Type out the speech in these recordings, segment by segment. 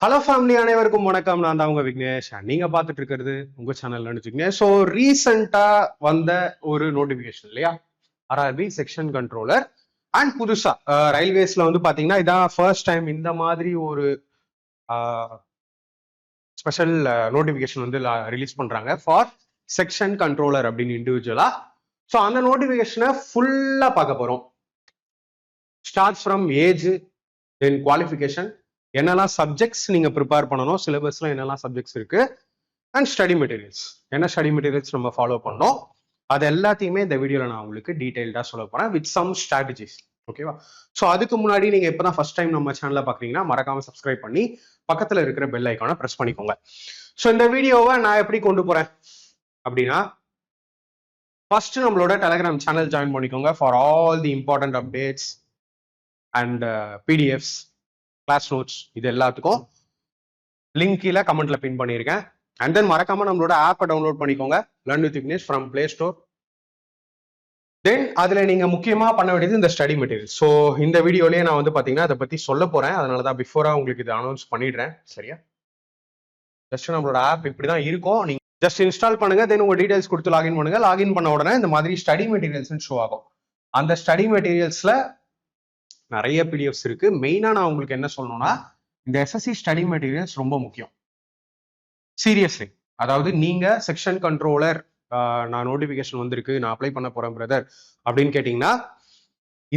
Hello family, அனைவருக்கும் வணக்கம். நான் தான் உங்க விக்னேஷ். நீங்க பார்த்துட்டு இருக்கிறது உங்க சேனல்ல வச்சுக்கோங்க. ஸோ ரீசெண்டா வந்த ஒரு நோட்டிபிகேஷன் இல்லையா, ஆர்ஆர்பி செக்ஷன் கண்ட்ரோலர். அண்ட் புதுசா ரயில்வேஸ்ல வந்து பாத்தீங்கன்னா இதான் ஃபர்ஸ்ட் டைம் இந்த மாதிரி ஒரு ஸ்பெஷல் நோட்டிபிகேஷன் வந்து ரிலீஸ் பண்றாங்க ஃபார் செக்ஷன் கண்ட்ரோலர் அப்படின்னு இண்டிவிஜுவலா. ஸோ அந்த நோட்டிபிகேஷனை ஃபுல்லா பார்க்க போறோம். Start from age, then qualification, என்னெல்லாம் சப்ஜெக்ட்ஸ் நீங்க ப்ரிப்பேர் பண்ணணும், சிலபஸ்ல என்னெல்லாம் சப்ஜெக்ட்ஸ் இருக்கு, அண்ட் ஸ்டடி மெட்டீரியல்ஸ், என்ன ஸ்டடி மெட்டீரியல்ஸ் நம்ம ஃபாலோ பண்ணோம், அது எல்லாத்தையுமே இந்த வீடியோல நான் உங்களுக்கு டீடைல்டா சொல்ல போறேன் வித் சம் ஸ்ட்ராட்டஜிஸ். ஓகேவா? ஸோ அதுக்கு முன்னாடி நீங்க இப்பதான் ஃபர்ஸ்ட் டைம் நம்ம சேனலை பாக்குறீங்கன்னா மறக்காம சப்ஸ்கிரைப் பண்ணி பக்கத்துல இருக்கிற பெல் ஐக்கானை பிரஸ் பண்ணிக்கோங்க. ஸோ இந்த வீடியோவை நான் எப்படி கொண்டு போறேன் அப்படின்னா, ஃபர்ஸ்ட் நம்மளோட டெலிகிராம் சேனல் ஜாயின் பண்ணிக்கோங்க for all the important updates and PDFs, class notes, இது எல்லாத்துக்கும் லிங்க் கீழே கமெண்ட்ல பின் பண்ணியிருக்கேன். அண்ட் தென் மறக்காம நம்மளோட ஆப்பை டவுன்லோட் பண்ணிக்கோங்க, learn with Vignesh from play store. Then அதுல நீங்க முக்கியமா பண்ண வேண்டியது இந்த ஸ்டடி மெட்டீரியல். ஸோ இந்த வீடியோலயே நான் வந்து பாத்தீங்கன்னா அதை பத்தி சொல்ல போறேன், அதனாலதான் பிஃபோரா உங்களுக்கு இது அனௌன்ஸ் பண்ணிடுறேன். சரியா? ஜஸ்ட் நம்மளோட ஆப் இப்படிதான் இருக்கும். நீங்க ஜஸ்ட் இன்ஸ்டால் பண்ணுங்க, தென் உங்க டீடைல்ஸ் கொடுத்து லாகின் பண்ணுங்க. லாகின் பண்ண உடனே இந்த மாதிரி ஸ்டடி மெட்டீரியல்ஸ் ஷோ ஆகும். அந்த ஸ்டடி மெட்டீரியல்ஸ்ல நிறைய பிடிஎஃப்ஸ் இருக்கு. மெயினா நான் உங்களுக்கு என்ன சொல்லணும்னா, இந்த எஸ்எஸ்சி ஸ்டடி மெட்டீரியல்ஸ் ரொம்ப முக்கியம். சீரியஸ்லி, அதாவது நீங்க செக்ஷன் கண்ட்ரோலர், நான் நோட்டிபிகேஷன் வந்திருக்கு, நான் அப்ளை பண்ண போறேன் பிரதர் அப்படின்னு கேட்டீங்கன்னா,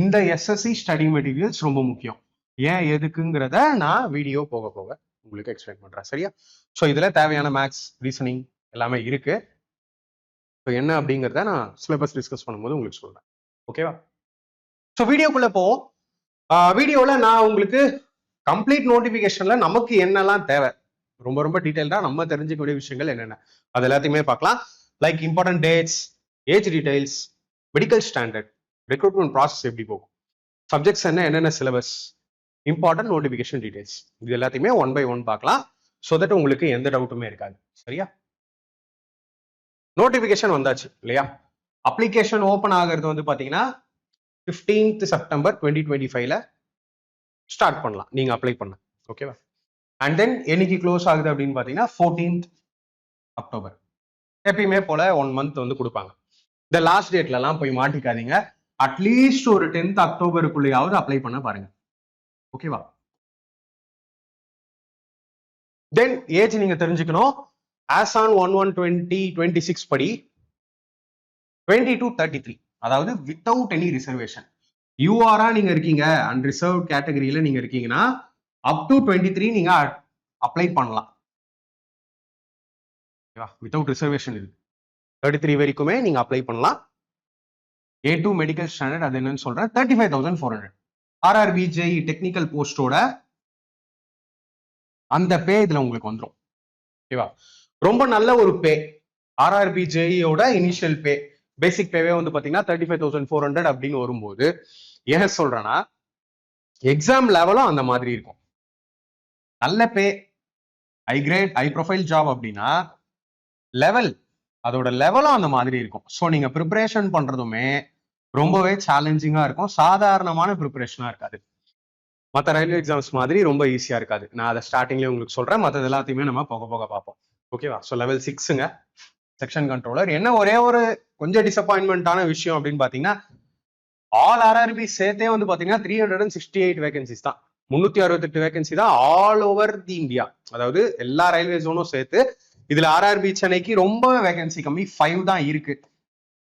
இந்த எஸ்எஸ்சி ஸ்டடி மெட்டீரியல்ஸ் ரொம்ப முக்கியம். ஏன் எதுக்குங்கிறத நான் வீடியோ போக போக உங்களுக்கு எக்ஸ்பிளைன் பண்றேன். சரியா? ஸோ இதுல தேவையான மேக்ஸ், ரீசனிங் எல்லாமே இருக்கு. ஸோ என்ன அப்படிங்கிறத நான் சிலபஸ் டிஸ்கஸ் பண்ணும்போது உங்களுக்கு சொல்றேன். ஓகேவா? ஸோ வீடியோக்குள்ள போவோம். வீடியோல நான் உங்களுக்கு கம்ப்ளீட் நோட்டிபிகேஷன்ல நமக்கு என்னெல்லாம் தேவை, ரொம்ப ரொம்ப டீடைல்டா நம்ம தெரிஞ்சுக்கக்கூடிய விஷயங்கள் என்னென்ன, அது எல்லாத்தையுமே பார்க்கலாம். Like important dates, age details, medical standard, recruitment process எப்படி போகும், சப்ஜெக்ட்ஸ் என்னென்ன சிலபஸ், இம்பார்ட்டன்ட் நோட்டிபிகேஷன் டீடைல்ஸ், இது எல்லாத்தையுமே ஒன் பை ஒன் பார்க்கலாம். ஸோ தட் உங்களுக்கு எந்த டவுட்டுமே இருக்காது. சரியா? நோட்டிபிகேஷன் வந்தாச்சு இல்லையா? அப்ளிகேஷன் ஓபன் ஆகிறது வந்து பாத்தீங்கன்னா 15th செப்டம்பர் 2025ல ஸ்டார்ட் பண்ணலாம் நீங்க அப்ளை பண்ண. ஓகேவா? அண்ட் தென் என்னைக்கு க்ளோஸ் ஆகுது அப்படின்னு பாத்தீங்கன்னா 14th அக்டோபர். எப்பயுமே போல 1 மந்த் வந்து கொடுப்பாங்க. இந்த லாஸ்ட் டேட்ல எல்லாம் போய் மாட்டிக்காதீங்க. அட்லீஸ்ட் ஒரு 10th அக்டோபருக்குள்ளேயாவது அப்ளை பண்ண பாருங்க. ஓகேவா? தென் ஏஜ் நீங்க தெரிஞ்சுக்கணும். ஆஸ் ஆன் 1/1/2026 படி 20 to 33, அதாவது வித்தவுட் எனி ரிசர்வேஷன். யூஆரா நீங்க இருக்கீங்க, அன்ரிசர்வ் கேட்டகரியில நீங்க இருக்கீங்கன்னா அப் டு 23 நீங்க அப்ளை பண்ணலாம். வித்தவுட் ரிசர்வேஷன் இருக்கு. 33 வரைக்குமே நீங்க அப்ளை பண்ணலாம். A2 மெடிக்கல் ஸ்டாண்டர்ட், அது என்னன்னு சொல்றேன், 35,400. ஆர்ஆர்பி ஜேஇ டெக்னிக்கல் போஸ்டோட அந்த பே இதுல உங்களுக்கு வந்துடும். ஓகேவா? ரொம்ப நல்ல ஒரு பே. ஆர்ஆர்பி ஜேஇயோட இனிஷியல் பே, பேசிக் பேவே வந்து பாத்தீங்கன்னா 35,400 அப்படின்னு வரும்போது, ஏன் சொல்றேன்னா எக்ஸாம் லெவலும் அந்த மாதிரி இருக்கும். நல்ல pay, high grade, high profile job அப்படின்னா லெவல், அதோட லெவலும் அந்த மாதிரி இருக்கும். ஸோ நீங்க ப்ரிப்பரேஷன் பண்றதுமே ரொம்பவே சேலஞ்சிங்கா இருக்கும். சாதாரணமான ப்ரிப்பரேஷனா இருக்காது. மற்ற ரயில்வே எக்ஸாம்ஸ் மாதிரி ரொம்ப ஈஸியா இருக்காது. நான் அதை ஸ்டார்டிங்லேயே உங்களுக்கு சொல்றேன், மற்றது எல்லாத்தையுமே நம்ம போக போக பார்ப்போம். ஓகேவா? ஸோ லெவல் 6ங்க செக்ஷன் கண்ட்ரோலர். என்ன ஒரே ஒரு கொஞ்சம் டிசப்பாயின்மெண்டான விஷயம் அப்படின்னு பாத்தீங்கன்னா, ஆல் ஆர்ஆர்பி சேர்த்தே வந்து பாத்தீங்கன்னா 368 வேகன்சிஸ் தான், 368 வேகன்சி தான் ஆல் ஓவர் தி இந்தியா. அதாவது எல்லா ரயில்வே ஜோனும் சேர்த்து. இதுல ஆர்ஆர்பி சென்னைக்கு ரொம்ப வேகன்சி கம்மி, 5 தான் இருக்கு.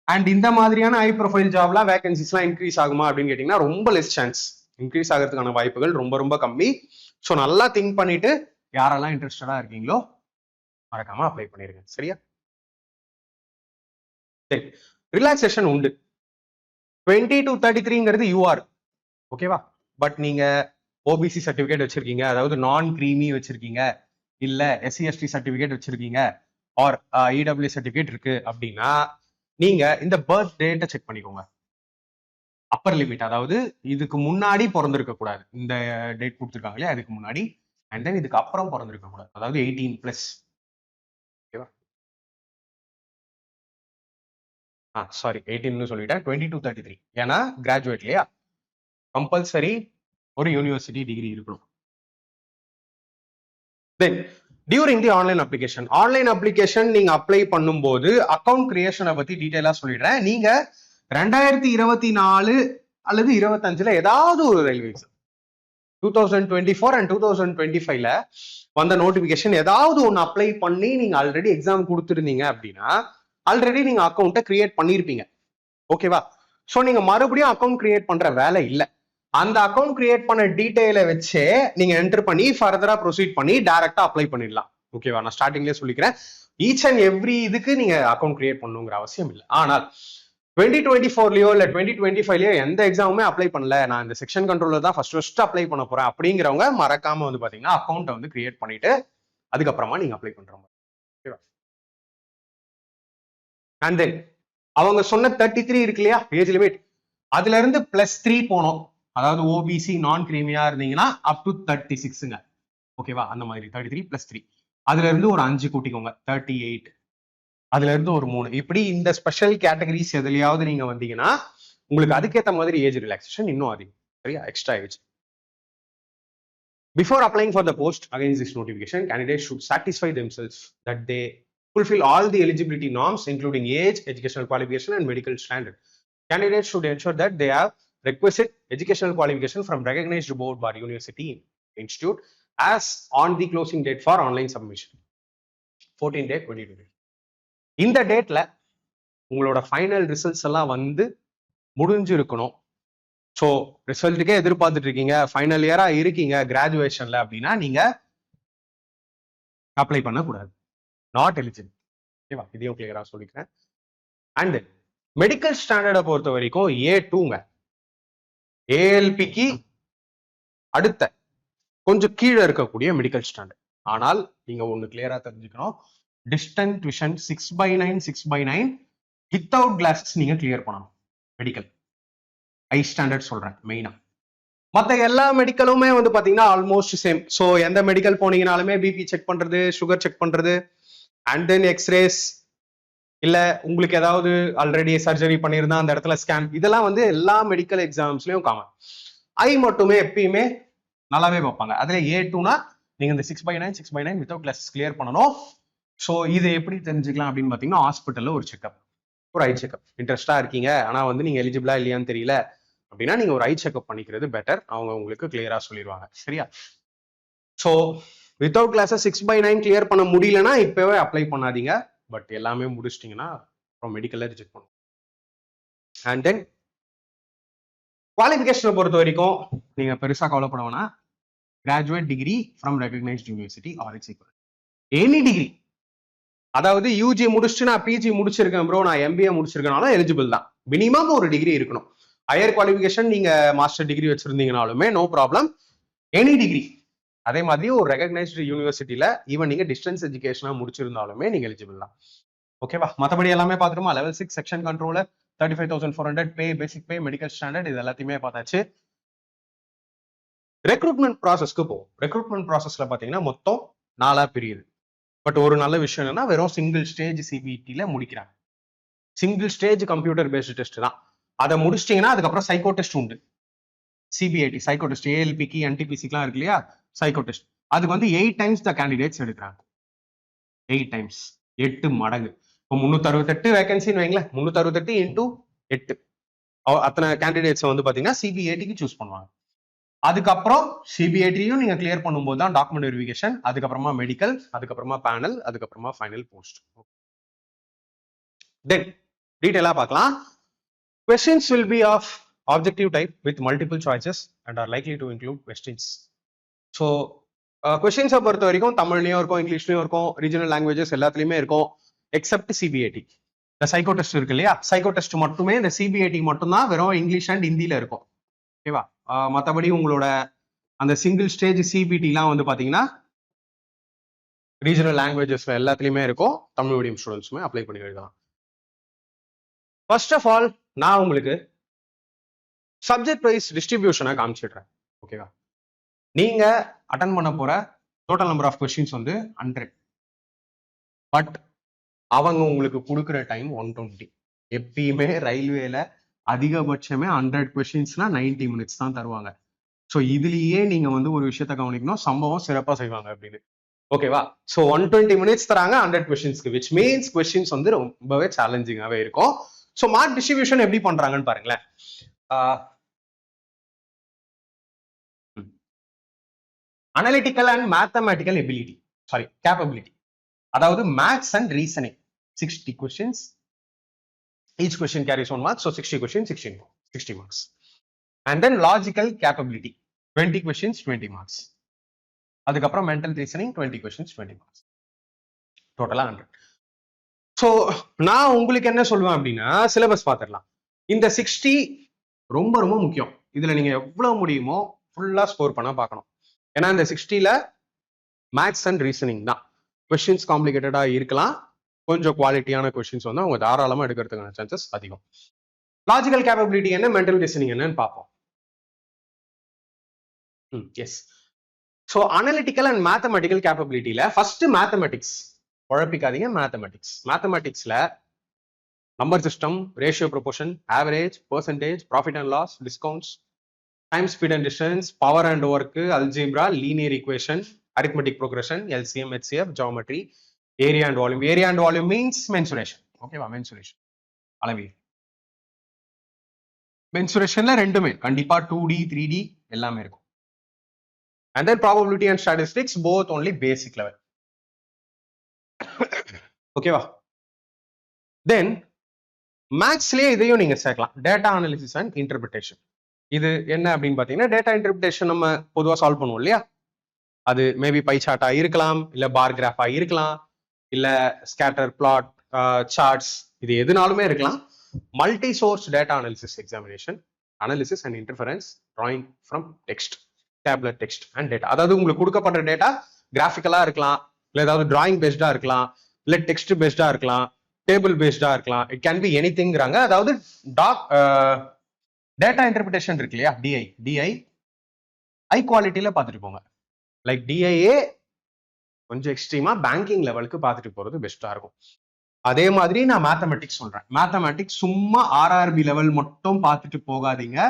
அண்ட் இந்த மாதிரியான ஹை ப்ரொஃபைல் ஜாப்லாம் வேகன்சிஸ்லாம் இன்க்ரீஸ் ஆகுமா அப்படின்னு கேட்டீங்கன்னா ரொம்ப லெஸ் சான்ஸ். இன்க்ரீஸ் ஆகிறதுக்கான வாய்ப்புகள் ரொம்ப ரொம்ப கம்மி. ஸோ நல்லா திங்க் பண்ணிட்டு யாரெல்லாம் இன்ட்ரெஸ்டடா இருக்கீங்களோ மறக்காம அப்ளை பண்ணிருங்க. சரியா? சரி, ரிலாக்ஸேஷன் உண்டு. 20 to 33ங்கிறது யூஆர். ஓகேவா? பட் நீங்க ஓபிசி சர்டிபிகேட் வச்சிருக்கீங்க, அதாவது நான் கிரீமி வச்சிருக்கீங்க, இல்ல எஸ்சி/எஸ்டி சர்டிபிகேட் வச்சிருக்கீங்க, ஆர் இடபிள்யூ சர்டிபிகேட் இருக்கு அப்படின்னா நீங்க இந்த பர்த் டேட்டை செக் பண்ணிக்கோங்க. அப்பர் லிமிட், அதாவது இதுக்கு முன்னாடி பிறந்திருக்க கூடாது. இந்த டேட் கொடுத்துருக்காங்க இல்லையா, அதுக்கு முன்னாடி. அண்ட் தென் இதுக்கு அப்புறம் பிறந்திருக்க கூடாது, அதாவது 18+. ஓகேவா? சாரி, 18 சொல்லிட்டேன். 20 to 33, ஏன்னா கிராஜுவேட் இல்லையா, கம்பல்சரி ஒரு யூனிவர்சிட்டி டிகிரி இருக்கணும். தென் டியூரிங் தி ஆன்லைன் அப்ளிகேஷன் நீங்க அப்ளை பண்ணும்போது அக்கௌண்ட் கிரியேஷனை பத்தி டீடைலா சொல்லிடுறேன். நீங்க 2024 அல்லது 25ல ஏதாவது ஒரு ரயில்வே எக்ஸாம் 2024 அண்ட் 2025ல வந்த நோட்டிபிகேஷன் ஏதாவது ஒன்று அப்ளை பண்ணி நீங்க ஆல்ரெடி எக்ஸாம் கொடுத்துருந்தீங்க அப்படின்னா ஆல்ரெடி நீங்க அக்கௌண்ட்டை கிரியேட் பண்ணியிருப்பீங்க. ஓகேவா? ஸோ நீங்க மறுபடியும் அக்கௌண்ட் கிரியேட் பண்ற வேலை இல்லை. அந்த அக்கௌண்ட் கிரியேட் பண்ண டீடைலை வச்சே நீங்க என்டர் பண்ணி ஃபர்தரா ப்ரொசீட் பண்ணி டைரக்டா அப்ளை பண்ணிடலாம். ஓகேவா? நான் ஸ்டார்டிங்லேயே சொல்லிக்கிறேன், ஈச் அண்ட் எவ்ரி இதுக்கு நீங்க அக்கௌண்ட் கிரியேட் பண்ணணுங்கிற அவசியம் இல்லை. ஆனால் 2024லயோ இல்ல 2025லயோ எந்த எக்ஸாமுமே அப்ளை பண்ணல, நான் இந்த செக்ஷன் கண்ட்ரோலர் தான் ஃபர்ஸ்ட் அப்ளை பண்ண போறேன் அப்படிங்கிறவங்க மறக்காம வந்து பாத்தீங்கன்னா அக்கௌண்ட்டை வந்து கிரியேட் பண்ணிட்டு அதுக்கப்புறமா நீங்க அப்ளை பண்ற மாதிரி. ஓகேவா? அண்ட் தென் அவங்க சொன்ன 33 இருக்கு இல்லையா ஏஜ் லிமிட், அதுல இருந்து +3 போனோம். அதாவது ஓபிசி நான் கிரீமியா இருந்தீங்கன்னா அப் டு 36ங்க. ஓகேவா? அந்த மாதிரி 33 +3, அதுல இருந்து ஒரு 5 கூட்டிக்கோங்க 38, அதுல இருந்து ஒரு 3. இப்படி இந்த ஸ்பெஷல் கேட்டகரிஸ் எதுலயாவது நீங்க வந்தீங்கன்னா உங்களுக்கு அதுக்கேற்ற மாதிரி ஏஜ் ரிலாக்ஸேஷன் இன்னும் அதிகம். சரியா? Extra age. Before applying for the post against this notification, candidates should satisfy themselves that they fulfill all the eligibility norms, including age, educational qualification, and medical standard. Candidates should ensure that they have requisite educational qualification from recognized board or university institute as on the closing date for online submission, 14/8/2020. இந்த டேட்ல உங்களோட final results எல்லாம் வந்து முடிஞ்சிருக்கணும். So ரிசல்ட்டுக்கே எதிர்பார்த்துட்டு இருக்கீங்க, final இயரா இருக்கீங்க கிராஜுவேஷன்ல அப்படின்னா நீங்க அப்ளை பண்ணக்கூடாது, நாட் எலிஜிபிள். ஓகேவா? இதையும் கிளியரா சொல்லிக்கிறேன். அண்ட் மெடிக்கல் ஸ்டாண்டர்டை பொறுத்த வரைக்கும் A2ங்க, ALPக்கு அடுத்த கொஞ்சம் கீழே இருக்கக்கூடிய மெடிக்கல் ஸ்டாண்டர்ட். ஆனால் நீங்க ஒண்ணு கிளியரா தெரிஞ்சுக்கணும், டிஸ்டன்ட் விஷன் 6/9 6/9 வித்தவுட் கிளாஸஸ் நீங்க கிளியர் பண்ணணும். மெடிக்கல் ஐ ஸ்டாண்டர்ட் சொல்றேன் மெயினா. மற்ற எல்லா மெடிக்கலுமே வந்து பாத்தீங்கன்னா ஆல்மோஸ்ட் சேம். ஸோ எந்த மெடிக்கல் போனீங்கனாலுமே பிபி செக் பண்றது, சுகர் செக் பண்றது, அண்ட் தென் எக்ஸ்ரேஸ், இல்ல உங்களுக்கு ஏதாவது ஆல்ரெடி சர்ஜரி பண்ணியிருந்தா அந்த இடத்துல ஸ்கேன், இதெல்லாம் வந்து எல்லா மெடிக்கல் எக்ஸாம்ஸ்லயும் காமன். ஐ மட்டுமே எப்பயுமே நல்லாவே பார்ப்பாங்க. அதுல A2னா நீங்க இந்த 6/9 6/9 வித்தவுட் கிளாஸஸ் கிளியர் பண்ணணும். ஸோ இது எப்படி தெரிஞ்சுக்கலாம் அப்படின்னு பாத்தீங்கன்னா ஹாஸ்பிட்டல்ல ஒரு செக்அப், ஒரு ஐ செக்அப். இன்ட்ரெஸ்டா இருக்கீங்க ஆனா வந்து நீங்க எலிஜிபிளா இல்லையான்னு தெரியல அப்படின்னா நீங்க ஒரு ஐ செக்அப் பண்ணிக்கிறது பெட்டர். அவங்க உங்களுக்கு கிளியரா சொல்லிடுவாங்க. சரியா? ஸோ வித்தவுட் கிளாஸஸ் 6/9 கிளியர் பண்ண முடியலன்னா இப்பவே அப்ளை பண்ணாதீங்க. பட் எல்லாமே முடிச்சிட்டிங்கன்னா அப்புறம் மெடிக்கல்ல ரிஜெக்ட் பண்ணும். அண்ட் தென் குவாலிஃபிகேஷனை பொறுத்த வரைக்கும் நீங்க பெருசா கவலைப்பட வேணாம். Graduate degree from recognised university or it's equal any degree. அதாவது யூஜி முடிச்சுட்டு நான் பிஜி முடிச்சிருக்கேன் ப்ரோ, நான் எம்பிஏ முடிச்சிருக்கனாலும் எலிஜிபிள் தான். மினிமம் ஒரு டிகிரி இருக்கணும். ஹையர் குவாலிஃபிகேஷன் நீங்க மாஸ்டர் டிகிரி வச்சிருந்தீங்கனாலுமே நோ ப்ராப்ளம், எனி டிகிரி. அதே மாதிரி ஒரு ரெகக்னைஸ்டு யூனிவர்சிட்டியில ஈவன் நீங்க டிஸ்டன்ஸ் எஜுகேஷனா முடிச்சிருந்தாலுமே நீங்க எலிஜிபிள் தான். ஓகேவா? மற்றபடி எல்லாமே பார்த்துருமா? லெவல் 6 செக்ஷன் கண்ட்ரோலர் 35,400 பே, பேசிக் பே, மெடிக்கல் ஸ்டாண்டர்ட், இது எல்லாத்தையுமே பார்த்தாச்சு. ரெக்ரூட்மெண்ட் ப்ராசஸ்க்கு போகும். ரெக்ரூட்மெண்ட் ப்ராசஸ்ல பாத்தீங்கன்னா மொத்தம் 4 பிரியுது. பட் ஒரு நல்ல விஷயம் என்னன்னா வெறும் சிங்கிள் ஸ்டேஜ் சிபிடில முடிக்கிறாங்க. Single stage computer based test தான். அதை முடிச்சிட்டீங்கன்னா அதுக்கப்புறம் சைக்கோ டெஸ்ட் உண்டு. சிபிஐடி சைக்கோ டெஸ்ட், ஏஎல்பிக்கு என்டிபிசிக்குலாம் இருக்கு இல்லையா சைக்கோ டெஸ்ட், அதுக்கு வந்து 8 times த கேண்டிடேட்ஸ் எடுக்கிறாங்க. 8 times, 8 மடங்கு. இப்போ 368 வேகன்சின்னு வைங்களேன், 368 into 8 அத்தனை கேண்டிடேட்ஸ் வந்து பாத்தீங்கன்னா சிபிஐடிக்கு சூஸ் பண்ணுவாங்க. அதுக்கப்புறம் சிபிஐடியும் நீங்க கிளியர் பண்ணும்போது தான் டாக்குமெண்ட் வெரிஃபிகேஷன், அதுக்கப்புறமா மெடிக்கல், அதுக்கப்புறமா பேனல், அதுக்கப்புறமா ஃபைனல் போஸ்ட். தென் டீடைலா பார்க்கலாம். Questions will be of objective type with multiple choices and are likely to include questions. So questions பொறுத்த வரைக்கும் தமிழ்லயும் இருக்கும், இங்கிலீஷ்லயும் இருக்கும், ரீஜனல் லாங்குவேஜஸ் எல்லாத்துலயுமே இருக்கும், எக்ஸப்ட் சிபிஐடி. இந்த சைக்கோ டெஸ்ட் இருக்கு இல்லையா, சைக்கோ டெஸ்ட் மட்டுமே இந்த சிபிஐடி மட்டும் தான் வெறும் இங்கிலீஷ் அண்ட் ஹிந்தில இருக்கும். ஓகேவா? மற்றபடி உங்களோட அந்த சிங்கிள் ஸ்டேஜ் சிபிடிலாம் வந்து பாத்தீங்கன்னா ரீஜனல் லாங்குவேஜஸ்ல எல்லாத்துலயுமே இருக்கும். தமிழ் மீடியம் ஸ்டூடெண்ட்ஸுமே அப்ளை பண்ணி எழுதலாம். ஃபர்ஸ்ட் ஆஃப் ஆல் நான் உங்களுக்கு சப்ஜெக்ட் வைஸ் டிஸ்ட்ரிபியூஷனை காமிச்சிடுறேன். ஓகேவா? நீங்க அட்டன் பண்ண போற டோட்டல் நம்பர் ஆஃப் கொஸ்டின்ஸ் வந்து 100. பட் அவங்க உங்களுக்கு கொடுக்குற டைம் 120. எப்பயுமே ரயில்வேல அதிகபட்சமே 100 கொஸ்டின்ஸ்னா 90 minutes தான் தருவாங்க. ஸோ இதுலயே நீங்க வந்து ஒரு விஷயத்த கவனிக்கணும், சம்பவம் சிறப்பா செய்வாங்க அப்படின்னு. ஓகேவா? ஸோ 120 மினிட்ஸ் தராங்க 100 கொஸ்டின்ஸ்க்கு, விச் மீன்ஸ் கொஸ்டின்ஸ் வந்து ரொம்பவே சேலஞ்சிங்காகவே இருக்கும். ஸோ மார்க் டிஸ்ட்ரிபியூஷன் எப்படி பண்றாங்கன்னு பாருங்களேன். Analytical and mathematical ability, sorry capability, அதாவது maths and reasoning 60 questions, each question carries 1 mark, so 60 questions 60 marks. And then logical capability 20 questions 20 marks. அதுக்கப்புறம் mental reasoning 20 questions 20 marks, டோட்டலா 100. So நான் உங்களுக்கு என்ன சொல்லுவேன் அப்படின்னா, சிலபஸ் பார்த்துடலாம். இந்த 60 ரொம்ப ரொம்ப முக்கியம். இதுல நீங்க எவ்வளவு முடியுமோ ஃபுல்லா ஸ்கோர் பண்ண பார்க்கணும். ஏன்னா இந்த 60ல மேத்ஸ் அண்ட் ரீசனிங் தான். கொஸ்டின்ஸ் காம்ப்ளிகேட்டடா இருக்கலாம், கொஞ்சம் குவாலிட்டியான கொஸ்டின்ஸ் வந்து அவங்க தாராளமா எடுக்கிறதுக்கான சான்சஸ் அதிகம். லாஜிக்கல் கேப்பபிலிட்டி என்ன, மென்டல் ரீசனிங் என்னன்னு பார்ப்போம். Yes. So analytical and mathematical கேப்பபிலிட்டியில ஃபர்ஸ்ட் மேத்தமெட்டிக்ஸ், குழப்பிக்காதீங்க. மேத்தமெட்டிக்ஸ்ல number system, ratio proportion, average, percentage, profit and loss, discounts, time, speed and distance, power and work, algebra, linear equation, arithmetic progression, LCM, HCF, geometry, area and volume. Area and volume means mensuration. ஓகேவா? Mensuration, அளவீடு. மென்சுரேஷன்ல ரெண்டுமே கண்டிப்பா 2D 3D எல்லாமே இருக்கும். And then probability and statistics, both only basic level. ஓகேவா? தென் மேக்ஸ்லயே இதையும் நீங்க சேர்க்கலாம், டேட்டா அனாலிசிஸ் அண்ட் இன்டர்பிரிட்டேஷன். இது என்ன அப்படின்னு பாத்தீங்கன்னா, டேட்டா இன்டர்பிரிட்டேஷன் நம்ம பொதுவா சால்வ் பண்ணுவோம் இல்லையா? அது மேபி பை சார்ட்டா இருக்கலாம், இல்ல பார் கிராஃபா இருக்கலாம், இல்ல ஸ்கேட்டர் பிளாட், சார்ட்ஸ், இது எதுனாலுமே இருக்கலாம். Multi source data analysis examination, analysis and interference, drawing from text, tablet text and data. அதாவது உங்களுக்கு கொடுக்கப்படுற டேட்டா கிராஃபிக்கலா இருக்கலாம், இல்ல ஏதாவது டிராயிங் பேஸ்டா இருக்கலாம், இல்ல டெக்ஸ்ட் பேஸ்டா இருக்கலாம், டேபிள் பேஸ்டா இருக்கலாம். இட் கேன் பி எனிதிங்கிறாங்க. அதாவது டேட்டா இன்டர்பிரிட்டேஷன் இருக்கு இல்லையா, டிஐ ஹை குவாலிட்டியில பார்த்துட்டு போங்க. லைக் டிஐஏ கொஞ்சம் எக்ஸ்ட்ரீமா பேங்கிங் லெவலுக்கு பார்த்துட்டு போறது பெஸ்டா இருக்கும். அதே மாதிரி நான் மேத்தமெட்டிக்ஸ் சொல்றேன். மேத்தமெட்டிக்ஸ் சும்மா ஆர்ஆர்பி லெவல் மட்டும் பார்த்துட்டு போகாதீங்க.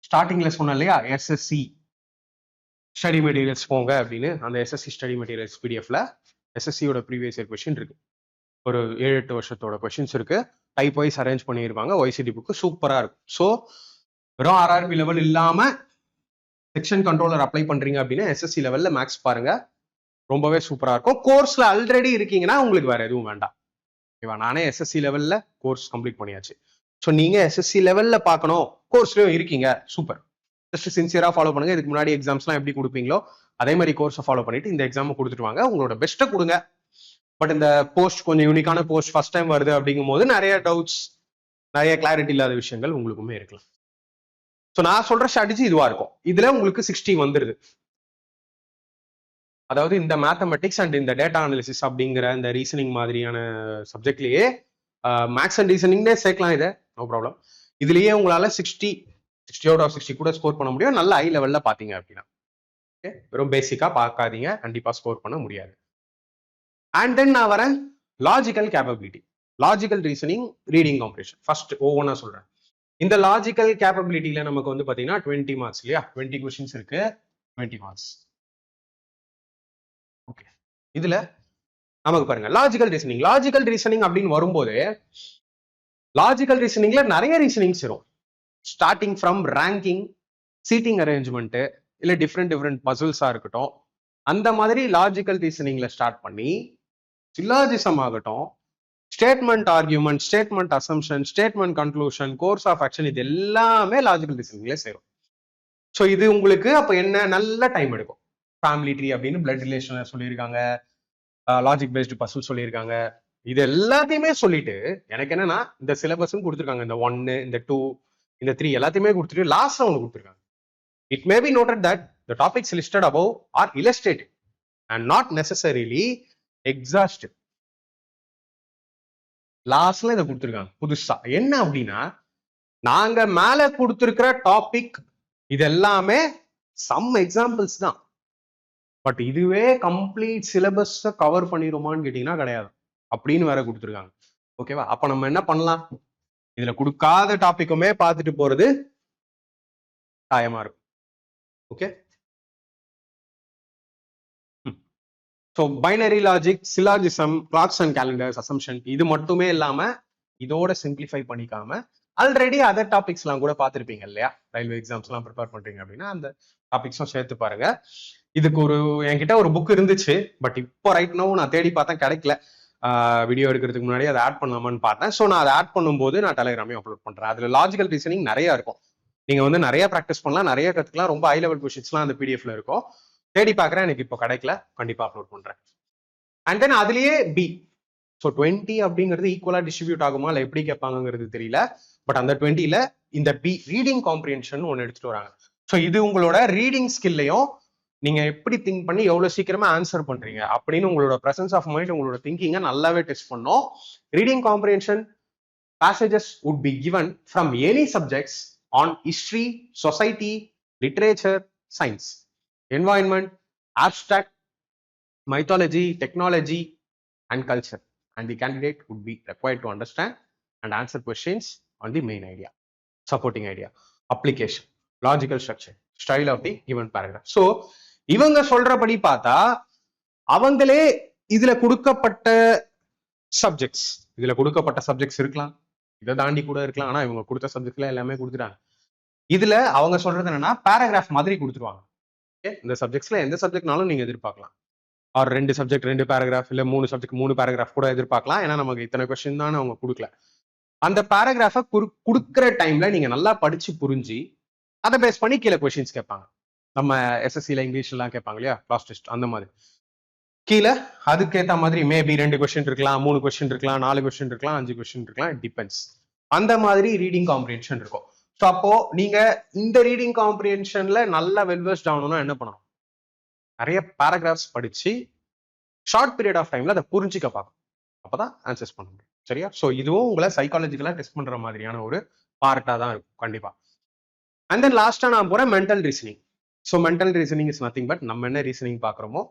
ஸ்டார்டிங்ல சொன்னேன் இல்லையா, எஸ்எஸ்சி ஸ்டடி மெட்டீரியல்ஸ் போங்க அப்படின்னு. அந்த எஸ்எஸ்சி ஸ்டடி மெட்டீரியல்ஸ் பிடிஎஃப்ல எஸ்எஸ்சியோட ப்ரீவியஸ் இயர் கொஸ்டின் இருக்கு, ஒரு 7-8 வருஷத்தோட கொஸ்டின்ஸ் இருக்கு, டைப் வைஸ் அரேஞ்ச் பண்ணியிருப்பாங்க. ஒய்சிடி புக்கு சூப்பரா இருக்கும். ஸோ வெறும் ஆர்ஆர்பி லெவல் இல்லாம செக்ஷன் கண்ட்ரோலர் அப்ளை பண்றீங்க அப்படின்னா எஸ்எஸ்சி லெவல்ல மேக்ஸ் பாருங்க, ரொம்பவே சூப்பரா இருக்கும். கோர்ஸ்ல ஆல்ரெடி இருக்கீங்கன்னா உங்களுக்கு வேற எதுவும் வேண்டாம். ஓகேவா? நானே எஸ்எஸ்சி லெவல்ல கோர்ஸ் கம்ப்ளீட் பண்ணியாச்சு. ஸோ நீங்க எஸ்எஸ்சி லெவல்ல பார்க்கணும், கோர்ஸ்லயும் இருக்கீங்க, சூப்பர். ஜஸ்ட் சின்சியரா ஃபாலோ பண்ணுங்க. இதுக்கு முன்னாடி எக்ஸாம்ஸ்லாம் எப்படி கொடுப்பீங்களோ அதே மாதிரி கோர்ஸை ஃபாலோ பண்ணிட்டு இந்த எக்ஸாம் கொடுத்துட்டு வாங்க. உங்களோட பெஸ்ட்டை கொடுங்க. பட் இந்த போஸ்ட் கொஞ்சம் யூனிக்கான போஸ்ட், ஃபர்ஸ்ட் டைம் வருது அப்படிங்கும் போது நிறைய டவுட்ஸ், நிறைய கிளாரிட்டி இல்லாத விஷயங்கள் உங்களுக்குமே இருக்கலாம். ஸோ நான் சொல்ற ஸ்ட்ராட்டஜி இதுவா இருக்கும். இதுல உங்களுக்கு 60 வந்துருது. அதாவது இந்த மேத்தமெட்டிக்ஸ் அண்ட் இந்த டேட்டா அனாலிசிஸ் அப்படிங்கிற இந்த ரீசனிங் மாதிரியான சப்ஜெக்ட்லயே மேக்ஸ் அண்ட் ரீசனிங்னே சேர்க்கலாம், இதை நோ ப்ராப்ளம். இதுலயே உங்களால 60 அவுட் ஆஃப் 60 கூட ஸ்கோர் பண்ண முடியும், நல்ல ஹை லெவல்ல பாத்தீங்க அப்படின்னா. ஓகே, வெறும் பேசிக்கா பார்க்காதீங்க, கண்டிப்பா ஸ்கோர் பண்ண முடியாது. அண்ட் தென் நான் வரேன் logical capability, logical reasoning, reading comprehension. First ஒவ்வொன்றா சொல்றேன். இந்த லாஜிக்கல் கேப்பபிலிட்டியில நமக்கு வந்து பாத்தீங்கன்னா 20 மார்க்ஸ் இல்லையா, 20 கொஸ்டின்ஸ் இருக்கு, 20 மார்க்ஸ். ஓகே, இதுல நமக்கு பாருங்க லாஜிக்கல் ரீசனிங். லாஜிக்கல் ரீசனிங் அப்படின்னு வரும்போது லாஜிக்கல் ரீசனிங்ல நிறைய ரீசனிங்ஸ் வரும். Starting from ranking, seating arrangement, இல்ல டிஃப்ரெண்ட் பசில்ஸா இருக்கட்டும், அந்த மாதிரி லாஜிக்கல் ரீசனிங்ல ஸ்டார்ட் பண்ணி சில்லாஜிசம் ஆகட்டும், statement argument, statement assumption, statement conclusion, course of action, இது எல்லாமே லாஜிக்கல் ரீசனிங்ல சேரும். ஸோ இது உங்களுக்கு அப்ப என்ன நல்ல டைம் எடுக்கும். ஃபேமிலி ட்ரீ அப்படின்னு பிளட் ரிலேஷன் சொல்லியிருக்காங்க, லாஜிக் பேஸ்டு பசில் சொல்லியிருக்காங்க. இது எல்லாத்தையுமே சொல்லிட்டு எனக்கு என்னன்னா இந்த சிலபஸும் கொடுத்துருக்காங்க, இந்த 1, இந்த 2, இந்த 3 எல்லாத்தையுமே கொடுத்துட்டு லாஸ்ட்ல ஒன்று கொடுத்துருக்காங்க. It may be noted that the topics listed above are illustrative and not necessarily exhaustive. லாஸ்ட்ல இதை கொடுத்துருக்காங்க புதுசா. என்ன அப்படின்னா, நாங்க மேல கொடுத்துருக்கிற டாபிக் இது எல்லாமே சம் எக்ஸாம்பிள்ஸ் தான், பட் இதுவே கம்ப்ளீட் சிலபஸ் கவர் பண்ணிடுமான்னு கேட்டீங்கன்னா கிடையாது, அப்படின்னு வேற கொடுத்துருக்காங்க. ஓகேவா? அப்ப நம்ம என்ன பண்ணலாம், இதுல கொடுக்காத டாபிக்குமே பார்த்துட்டு போறது நியாயமா இருக்கும். Okay, so binary logic, syllogism, clocks and calendars, assumption, இது மட்டுமே இல்லாம இதோட சிம்பிளிஃபை பண்ணிக்காம ஆல்ரெடி அதர் டாபிக்ஸ்லாம் கூட பார்த்துருப்பீங்க இல்லையா? ரயில்வே எக்ஸாம்ஸ்லாம் ப்ரிப்பேர் பண்றீங்க அப்படின்னா அந்த டாபிக்ஸும் சேர்த்து பாருங்க. இதுக்கு என்கிட்ட ஒரு புக் இருந்துச்சு, பட் இப்போ ரைட் நோ நான் தேடி பார்த்தேன், கிடைக்கல. வீடியோ எடுக்கிறதுக்கு முன்னாடி அதை ஆட் பண்ணலாமான்னு பார்த்தேன். ஸோ நான் அதை ஆட் பண்ணும்போது நான் டெலிகிராமையும் அப்லோட் பண்றேன். அதுல லாஜிக்கல் ரீசனிங் நிறைய இருக்கும். நீங்க வந்து நிறைய ப்ராக்டிஸ் பண்ணலாம், நிறைய கத்துக்கலாம். ரொம்ப ஹை லெவல் கொஸ்டின்ஸ்லாம் அந்த பிடிஎஃப்ல இருக்கும். தேடி பார்க்குறேன், எனக்கு இப்போ கிடைக்கல, கண்டிப்பா அப்லோட் பண்றேன். அண்ட் தென் அதுலயே பி. ஸோ 20 அப்படிங்கிறது ஈக்குவலா டிஸ்ட்ரிபியூட் ஆகுமா இல்லை எப்படி கேட்பாங்கிறது தெரியல. பட் அந்த 20ல இந்த பி ரீடிங் காம்ப்ரிஹென்ஷன் ஒன்று எடுத்துட்டு வராங்க. ஸோ இது உங்களோட ரீடிங் ஸ்கில்லையும் நீங்க எப்படி திங்க் பண்ணி எவ்வளவு சீக்கிரமா ஆன்சர் பண்றீங்க அப்படின்னு உங்களோட பிரசன்ஸ் ஆஃப் மைண்ட், உங்களோட திங்கிங்கை நல்லாவே டெஸ்ட் பண்ணும். Reading comprehension passages would be given from any subjects on history, society, literature, science, environment, abstract, mythology, technology, and culture. And the candidate would be required to understand and answer questions on the main idea, supporting idea, application, logical structure, style of the given paragraph. So, இவங்க சொல்றபடி பார்த்தா அவங்களே இதுல கொடுக்கப்பட்ட subjects இருக்கலாம், இதை தாண்டி கூட இருக்கலாம். ஆனா இவங்க கொடுத்த சப்ஜெக்ட்ல எல்லாமே கொடுத்துட்டாங்க. இதுல அவங்க சொல்றது என்னன்னா பேராகிராஃப் மாதிரி கொடுத்துருவாங்க. இந்த சப்ஜெக்ட்ஸ்ல எந்த சப்ஜெக்ட்னாலும் நீங்க எதிர்பார்க்கலாம். ஆர் 2 சப்ஜெக்ட் 2 பேராகிராஃப், இல்ல 3 சப்ஜெக்ட் 3 பேராகிராஃப் கூட எதிர்பார்க்கலாம். ஏன்னா நமக்கு இத்தனை கொஸ்டின் தானே அவங்க கொடுக்கல. அந்த பேராகிராஃபை கொடுக்குற டைம்ல நீங்க நல்லா படிச்சு புரிஞ்சு அதை பேஸ் பண்ணி கீழே கொஸ்டின்ஸ் கேட்பாங்க. நம்ம எஸ்எஸ்சில இங்கிலீஷ் எல்லாம் கேட்பாங்க இல்லையா, கிளாஸ் டெஸ்ட், அந்த மாதிரி கீழே அதுக்கேற்ற மாதிரி மேபி 2 கொஸ்டின் இருக்கலாம், 3 கொஸ்டின் இருக்கலாம், 4 கொஸ்டின் இருக்கலாம், 5 கொஸ்டின் இருக்கலாம், இட் டிபெண்ட்ஸ். அந்த மாதிரி ரீடிங் காம்ப்ரிஹென்ஷன் இருக்கும். ஸோ அப்போ நீங்க இந்த ரீடிங் காம்ப்ரிஹென்ஷன்ல நல்லா வெல்வெஸ்ட் ஆகணும்னா என்ன பண்ணணும்? நிறைய பேராகிராஃப்ஸ் படிச்சு ஷார்ட் பீரியட் ஆஃப் டைம்ல அதை புரிஞ்சுக்க பார்க்கணும். அப்பதான் ஆன்சர்ஸ் பண்ண முடியும். சரியா? ஸோ இதுவும் உங்களை சைக்காலஜிக்கலா டெஸ்ட் பண்ற மாதிரியான ஒரு பார்ட்டா தான் இருக்கும் கண்டிப்பா. அண்ட் தென் லாஸ்டா நான் போறேன் mental reasoning. So mental reasoning is nothing but நம்ம என்ன ரீசனிங் பாக்குறோமோ,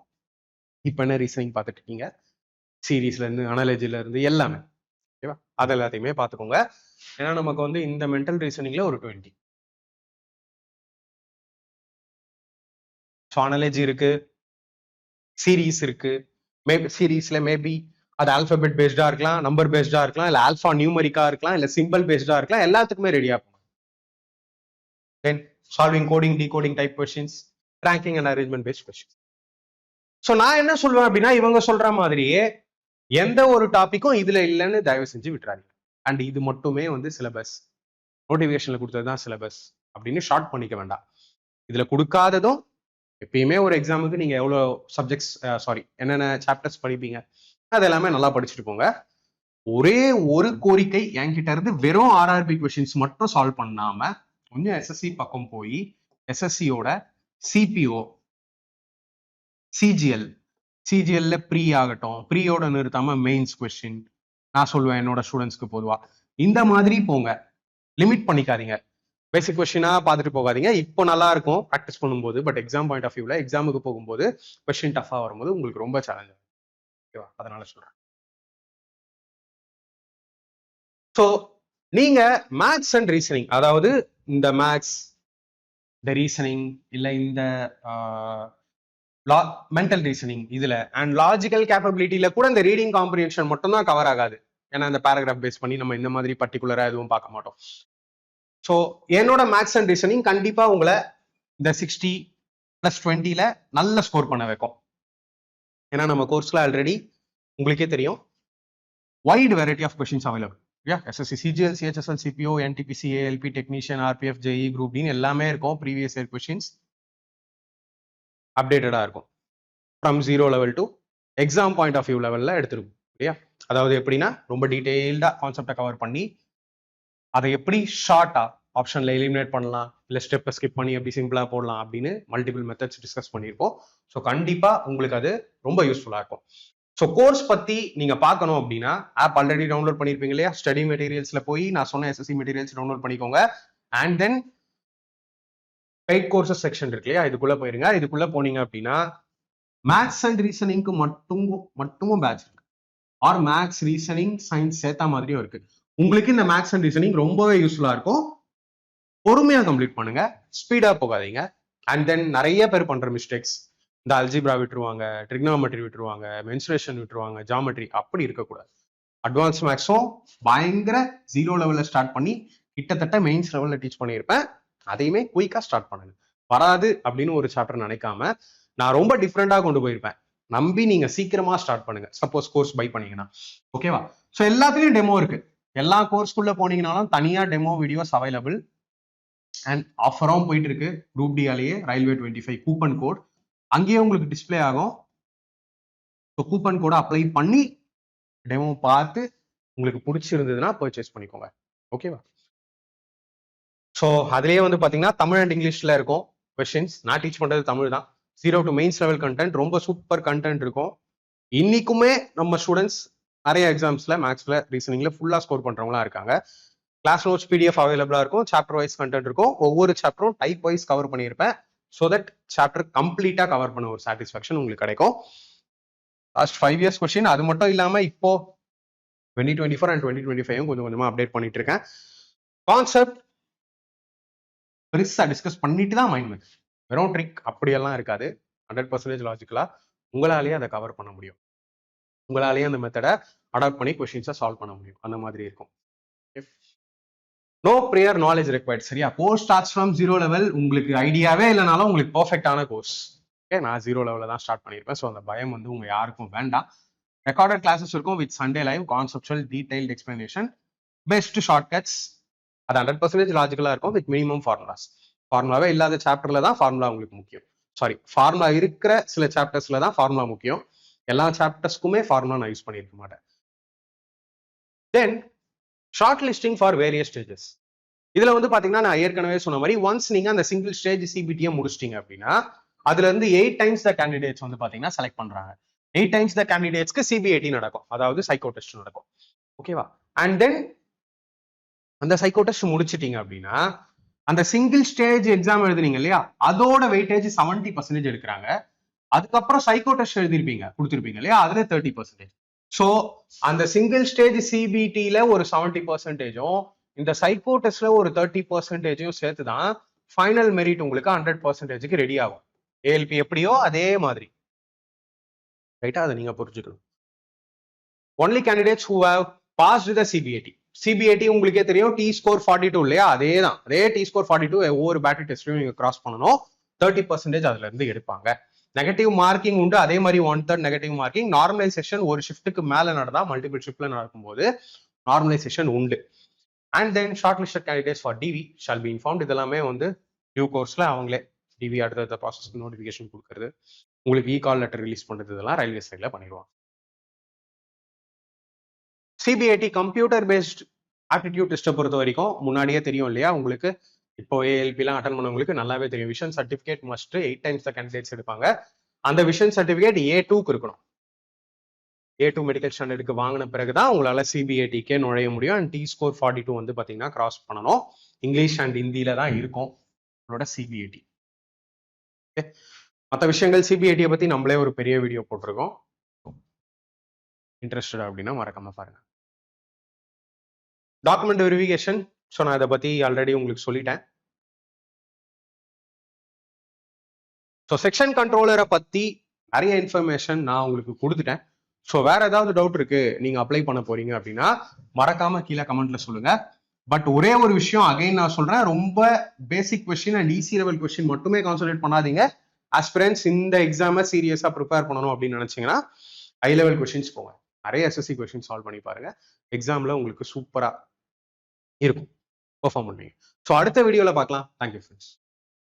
இப்ப என்ன ரீசனிங் பார்த்துட்டு இருக்கீங்க, சீரீஸ்ல இருந்து அனாலஜில இருந்து எல்லாமே, ஓகேவா? அது எல்லாத்தையுமே பார்த்துக்கோங்க. ஏன்னா நமக்கு வந்து இந்த மென்டல் ரீசனிங்ல ஒரு 20. ஸோ அனாலஜி இருக்கு, சீரீஸ் இருக்கு. சீரீஸ்ல மேபி அது ஆல்பபெட் பேஸ்டா இருக்கலாம், நம்பர் பேஸ்டா இருக்கலாம், இல்ல ஆல்பா நியூமரிக்கா இருக்கலாம், இல்ல சிம்பிள் பேஸ்டா இருக்கலாம். எல்லாத்துக்குமே ரெடியா போகணும். Then solving, coding, decoding type questions, ranking and arrangement based questions. So நான் என்ன சொல்லுவேன் அப்படின்னா, இவங்க சொல்ற மாதிரியே எந்த ஒரு டாபிக்கும் இதுல இல்லைன்னு தயவு செஞ்சு விட்டுறாங்க. அண்ட் இது மட்டுமே வந்து சிலபஸ், நோட்டிபிகேஷன்ல கொடுத்ததுதான் சிலபஸ் அப்படின்னு ஷார்ட் பண்ணிக்க வேண்டாம். இதுல கொடுக்காததும் எப்பயுமே ஒரு எக்ஸாமுக்கு நீங்க எவ்வளவு சப்ஜெக்ட்ஸ் என்னென்ன சாப்டர்ஸ் படிப்பீங்க அது எல்லாமே நல்லா படிச்சுட்டு போங்க. ஒரே ஒரு கோரிக்கை என்கிட்ட இருந்து, வெறும் ஆர்ஆர்பி கொஸ்டின்ஸ் மட்டும் சால்வ் பண்ணாம கொஞ்சம் எஸ்எஸ்சி பக்கம் போய் எஸ்எஸ்சியோட சிபிஓ, சிஜிஎல்ல ப்ரீ ஆகட்டும், ப்ரீயோட நிறுத்தாம மெயின்ஸ் கொஸ்டின் நான் சொல்லுவேன் என்னோட ஸ்டூடெண்ட்ஸ்க்கு பொதுவா இந்த மாதிரி போங்க. லிமிட் பண்ணிக்காதீங்க. பேசிக் கொஸ்டினா பார்த்துட்டு போகாதீங்க. இப்போ நல்லா இருக்கும் ப்ராக்டிஸ் பண்ணும்போது, பட் எக்ஸாம் பாயிண்ட் ஆஃப் வியூல எக்ஸாமுக்கு போகும்போது கொஸ்டின் டஃபா வரும்போது உங்களுக்கு ரொம்ப சேலஞ்ச். ஓகேவா? அதனால சொல்றேன். ஸோ நீங்க மேத்ஸ் அண்ட் ரீசனிங், அதாவது இந்த மேத்ஸ், இந்த ரீசனிங், இல்ல இந்த மென்டல் ரீசனிங் இதுல அண்ட் லாஜிக்கல் கேப்பபிலிட்டியில கூட இந்த ரீடிங் காம்ப்ரிஹென்ஷன் மட்டும் தான் கவர் ஆகாது. ஏன்னா இந்த பேராகிராஃப் பேஸ் பண்ணி நம்ம இந்த மாதிரி பர்டிகுலரா எதுவும் பார்க்க மாட்டோம். ஸோ என்னோட மேத்ஸ் அண்ட் ரீசனிங் கண்டிப்பா உங்களை இந்த 60+20ல நல்ல ஸ்கோர் பண்ண வைக்கும். ஏன்னா நம்ம கோர்ஸ்ல ஆல்ரெடி உங்களுக்கே தெரியும் wide variety of questions available. SSC, CGL, CHSL, CPO, NTPC, ALP, technician, RPF, JE, group டின்னு எல்லாமே இருக்கும். ப்ரீவியஸ் இயர் கொஸ்டின்ஸ் அப்டேட்டடா இருக்கும். From 0 level to exam point of view லெவல்ல எடுத்துருக்கும். இல்லையா? அதாவது எப்படின்னா ரொம்ப டீடைல்டா கான்செப்டை கவர் பண்ணி அதை எப்படி ஷார்ட்டா ஆப்ஷன்ல எலிமினேட் பண்ணலாம், இல்லை ஸ்டெப்பை ஸ்கிப் பண்ணி எப்படி சிம்பிளா போடலாம் அப்படின்னு மல்டிபிள் மெத்தட்ஸ் டிஸ்கஸ் பண்ணியிருப்போம். ஸோ கண்டிப்பா உங்களுக்கு அது ரொம்ப யூஸ்ஃபுல்லா இருக்கும். ஸோ கோர்ஸ் பத்தி நீங்க பார்க்கணும் அப்படின்னா ஆப் ஆல்ரெடி டவுன்லோட் பண்ணிருப்பீங்க இல்லையா? ஸ்டடி மெட்டீரியல்ஸ்ல போய் நான் சொன்ன எஸ்எஸ்சி மெட்டீரியல்ஸ் டவுன்லோட் பண்ணிக்கோங்க. And then paid courses section இருக்கு இல்லையா? இதுக்குள்ள போயிருங்க. இதுக்குள்ள போனீங்க அப்படின்னா மேத்ஸ் அண்ட் ரீசனிங்க்கு மட்டுமும் பேட்ச் இருக்கு. ஆர் மேத்ஸ், ரீசனிங், சயின்ஸ் சேர்த்தா மாதிரியும் இருக்கு. உங்களுக்கு இந்த மேத்ஸ் அண்ட் ரீசனிங் ரொம்பவே யூஸ்ஃபுல்லா இருக்கும். பொறுமையா கம்ப்ளீட் பண்ணுங்க, ஸ்பீடா போகாதீங்க. அண்ட் தென் நிறைய பேர் பண்ற மிஸ்டேக்ஸ், இந்த அல்ஜிப்ரா விட்டுருவாங்க, ட்ரிக்னாமெட்ரி விட்டுருவாங்க, மென்சுரேஷன் விட்டுருவாங்க, ஜாமெட்ரி. அப்படி இருக்கக்கூடாது. அட்வான்ஸ் மேக்ஸும் பயங்கர 0 லெவல்ல ஸ்டார்ட் பண்ணி கிட்டத்தட்ட மெயின்ஸ் லெவல்ல டீச் பண்ணியிருப்பேன். அதையுமே குயிக்கா ஸ்டார்ட் பண்ணுங்க. வராது அப்படின்னு ஒரு சாப்டர் நினைக்காம நான் ரொம்ப டிஃப்ரெண்டா கொண்டு போயிருப்பேன். நம்பி நீங்க சீக்கிரமா ஸ்டார்ட் பண்ணுங்க. சப்போஸ் கோர்ஸ் பை பண்ணீங்கன்னா ஓகேவா. ஸோ எல்லாத்துலயும் டெமோ இருக்கு. எல்லா கோர்ஸ்குள்ள போனீங்கன்னாலும் தனியா டெமோ வீடியோஸ் அவைலபிள். அண்ட் ஆஃபரும் போயிட்டு இருக்கு. குரூப் டியாலேயே ரயில்வே 25 கூப்பன் கோட் அங்கேயே உங்களுக்கு டிஸ்பிளே ஆகும். ஸோ கூப்பன் கோட அப்ளை பண்ணி டெமோ பார்த்து உங்களுக்கு பிடிச்சிருந்ததுன்னா பர்ச்சேஸ் பண்ணிக்கோங்க. ஓகேவா. ஸோ அதுலேயே வந்து பார்த்தீங்கன்னா தமிழ் அண்ட் இங்கிலீஷ்ல இருக்கும் கொஸ்டின்ஸ். நான் டீச் பண்றது தமிழ் தான். 0 to மெயின்ஸ் லெவல் கண்டென்ட் ரொம்ப சூப்பர் கண்டென்ட் இருக்கும். இன்னைக்குமே நம்ம ஸ்டூடெண்ட்ஸ் நிறைய எக்ஸாம்ஸ்ல மேக்ஸ்ல ரீசனிங்ல ஃபுல்லா ஸ்கோர் பண்றவங்களா இருக்காங்க. கிளாஸ் நோட்ஸ் பிடிஎஃப் அவைலபிளா இருக்கும். சாப்டர் வைஸ் கண்டென்ட் இருக்கும். ஒவ்வொரு சாப்டரும் டைப் வைஸ் கவர் பண்ணியிருப்பேன். ஸோ தட் சாப்டர் கம்ப்ளீட்டா கவர் பண்ண ஒரு சாட்டிஸ்ஃபேக்ஷன் உங்களுக்கு கிடைக்கும். Last 5 years question. அது மட்டும் இல்லாம இப்போ 2024 அண்ட் 2025 கொஞ்சம் கொஞ்சமா அப்டேட் பண்ணிட்டு இருக்கேன். கான்செப்ட் பெருசா டிஸ்கஸ் பண்ணிட்டு தான் மைண்ட் மேக்ஸ். வெறும் ட்ரிக் அப்படியெல்லாம் இருக்காது. 100% லாஜிக்கலா உங்களாலேயே அதை கவர் பண்ண முடியும். உங்களாலேயே அந்த மெத்தடை அடாப்ட் பண்ணி கொஸ்டின்ஸை சால்வ் பண்ண முடியும். அந்த மாதிரி இருக்கும். No prior knowledge required. சரியா. Course starts from 0 level. உங்களுக்கு ஐடியாவே இல்லைனாலும் உங்களுக்கு பர்ஃபெக்டான கோர்ஸ். ஓகே. நான் 0 லெவலில் தான் ஸ்டார்ட் பண்ணியிருப்பேன். ஸோ அந்த பயம் வந்து உங்க யாருக்கும் வேண்டாம். ரெக்கார்டட் கிளாஸஸ் இருக்கும் with Sunday live conceptual detailed explanation, best shortcuts. அது 100% லாஜிக்கலா இருக்கும் வித் மினிமம் ஃபார்முலாஸ். ஃபார்முலாவே இல்லாத சாப்டர்ல தான் ஃபார்முலா உங்களுக்கு முக்கியம். சாரி, ஃபார்முலா இருக்கிற சில சாப்டர்ஸ்ல தான் ஃபார்முலா முக்கியம். எல்லா சாப்டர்ஸ்க்குமே ஃபார்முலா நான் யூஸ் பண்ணியிருக்க மாட்டேன். Then shortlisting for various stages. இதுல வந்து பாத்தீங்கன்னா நான் ஏற்கனவே சொன்ன மாதிரி ஒன்ஸ் நீங்க அந்த சிங்கிள் ஸ்டேஜ் சிபிடியை முடிச்சிட்டீங்க அப்படின்னா அதுல இருந்து 8 times த கேண்டிடேட்ஸ் வந்து பாத்தீங்கன்னா செலக்ட் பண்றாங்க. 8 times த கேண்டிடேட்ஸ்க்கு சிபிஐடி நடக்கும். அதாவது சைக்கோ டெஸ்ட் நடக்கும். ஓகேவா. அண்ட் தென் அந்த சைக்கோ டெஸ்ட் முடிச்சிட்டீங்க அப்படின்னா அந்த சிங்கிள் ஸ்டேஜ் எக்ஸாம் எழுதுனீங்க இல்லையா, அதோட வெயிட்டேஜ் 70% எடுக்கிறாங்க. அதுக்கப்புறம் சைக்கோ டெஸ்ட் எழுதிருப்பீங்க கொடுத்துருப்பீங்க இல்லையா, அதுல 30%. ஸோ அந்த சிங்கிள் ஸ்டேஜ் சிபிடியில ஒரு 70%, இந்த சைக்கோ டெஸ்ட்ல ஒரு 30% சேர்த்து தான் ஃபைனல் மெரிட் உங்களுக்கு 100%க்கு ரெடி ஆகும். ஏஎல்பி எப்படியோ அதே மாதிரி. ரைட்டா. அதை நீங்க புரிஞ்சுக்கணும். Only candidates who have passed the CBIT. CBIT உங்களுக்கே தெரியும் டி ஸ்கோர் 42 இல்லையா, அதே தான். அதே டி ஸ்கோர் 42 ஒவ்வொரு பேட்டரி டெஸ்ட்லையும் நீங்க கிராஸ் பண்ணணும். 30% அதுல இருந்து எடுப்பாங்க. நெகட்டிவ் மார்க்கிங் உண்டு. அதே மாதிரி 1/3 நெகட்டிவ் மார்க்கிங். நார்மலைசேஷன் ஒரு ஷிஃப்ட்டுக்கு மேல நடந்தா மல்டிபிள் ஷிஃப்ட்ல நடக்கும்போது நார்மலைசேஷன் உண்டு. And then short listed candidates for TV shall be informed. இதெல்லாமே வந்து டியூ கோர்ஸ்ல அவங்களே டிவி அடுத்த ப்ராசஸ்க்கு நோட்டிஃபிகேஷன் கொடுக்கறது, உங்களுக்கு கால் லெட்டர் ரிலீஸ் பண்றது, இதெல்லாம் ரயில்வே சைட்ல பண்ணிடுவாங்க. சிபிஐடி கம்ப்யூட்டர் பேஸ்ட் ஆப்டிடியூட் டெஸ்ட்டை பொறுத்த வரைக்கும் முன்னாடியே தெரியும் இல்லையா உங்களுக்கு. இப்போ ஏஎல்பிலாம் அட்டன் பண்ணவங்களுக்கு நல்லாவே தெரியும். Vision certificate must 8 times the candidates எடுப்பாங்க. அந்த விஷன் சர்டிஃபிகேட் A2க்கு இருக்கணும். A2 மெடிக்கல் ஸ்டாண்டர்டுக்கு வாங்கின பிறகுதான் உங்களால சிபிஐடிக்கே நுழைய முடியும். அண்ட் டி ஸ்கோர் 42 வந்து பாத்தீங்கன்னா கிராஸ் பண்ணணும். இங்கிலீஷ் அண்ட் ஹிந்தியில தான் இருக்கும் உங்களோட சிபிஐடி. மற்ற விஷயங்கள் சிபிஐடியை பத்தி நம்மளே ஒரு பெரிய வீடியோ போட்டிருக்கோம். இன்ட்ரெஸ்டட் அப்படின்னா மறக்காம பாருங்க. Document verification. ஸோ நான் இதை பத்தி ஆல்ரெடி உங்களுக்கு சொல்லிட்டேன். ஸோ செக்ஷன் கண்ட்ரோலரை பத்தி நிறைய இன்ஃபர்மேஷன் நான் உங்களுக்கு கொடுத்துட்டேன். ஸோ வேற ஏதாவது டவுட் இருக்கு, நீங்க அப்ளை பண்ண போறீங்க அப்படின்னா மறக்காம கீழே கமெண்ட்ல சொல்லுங்க. பட் ஒரே ஒரு விஷயம் அகைன் நான் சொல்றேன், ரொம்ப basic question and easy level question மட்டுமே கான்சன்ட்ரேட் பண்ணாதீங்க. ஆஸ்பிரன்ஸ் இந்த எக்ஸாமை சீரியஸா ப்ரிப்பேர் பண்ணணும் அப்படின்னு நினைச்சீங்கன்னா ஹை லெவல் கொஸ்டின்ஸ் போங்க. நிறைய எஸ்எஸ்சி கொஸ்டின் சால்வ் பண்ணி பாருங்க. எக்ஸாம்ல உங்களுக்கு சூப்பரா இருக்கும், பெர்ஃபார்ம் பண்ணுவீங்க. ஸோ அடுத்த வீடியோல பார்க்கலாம். Thank you friends.